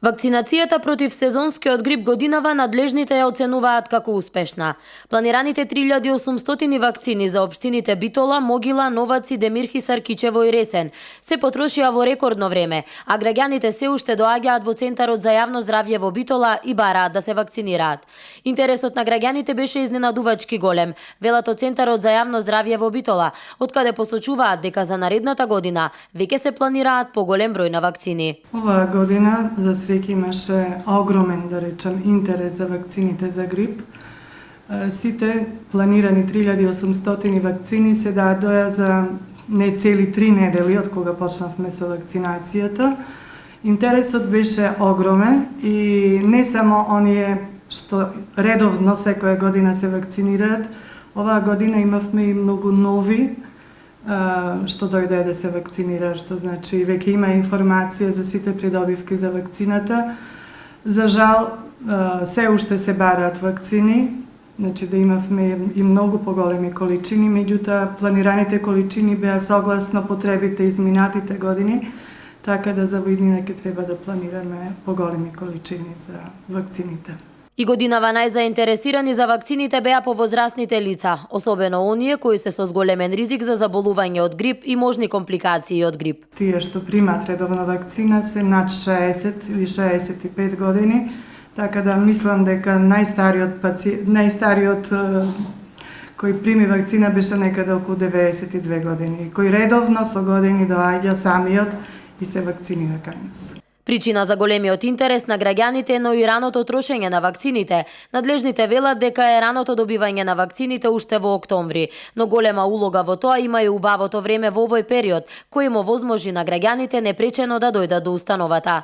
Вакцинацијата против сезонскиот грип годинава надлежните ја оценуваат како успешна. Планираните 3800 вакцини за општините Битола, Могила, Новаци, Демирхи, Саркичево и Ресен се потрошија во рекордно време, а граѓаните се уште доаѓаат во Центарот за јавно здравје во Битола и бараат да се вакцинираат. Интересот на граѓаните беше изненадувачки голем, велат од Центарот за јавно здравје во Битола, откаде посочуваат дека за наредната година веќе се планираат поголем број на вакцини. Оваа година за среќа имаше огромен, да речем, интерес за вакцините за грип. Сите планирани 3800 вакцини се дадоа за не цели 3 недели од кога почнавме со вакцинацијата. Интересот беше огромен и не само оние што редовно секоја година се вакцинираат. Оваа година имавме и многу нови што дојде да се вакцинира, што значи веќе има информација за сите придобивки за вакцината. За жал, се уште се бараат вакцини, значи да имавме и многу поголеми количини, меѓутоа планираните количини беа согласно потребите изминатите години, така да за иднина ќе треба да планираме поголеми количини за вакцините. И годинава најзаинтересирани за вакцините беа повозрасните лица, особено оние кои се со зголемен ризик за заболување од грип и можни компликации од грип. Тие што примат редовна вакцина се над 60 или 65 години, така да мислам дека најстариот кој прими вакцина беше некаде околу 92 години, кој редовно со години доаѓа самиот и се вакцинира кај нас. Причина за големиот интерес на граѓаните, но и раното трошење на вакцините. Надлежните велат дека е раното добивање на вакцините уште во октомври, но голема улога во тоа има и убавото време во овој период, кој му возможи на граѓаните непречено да дојдат до установата.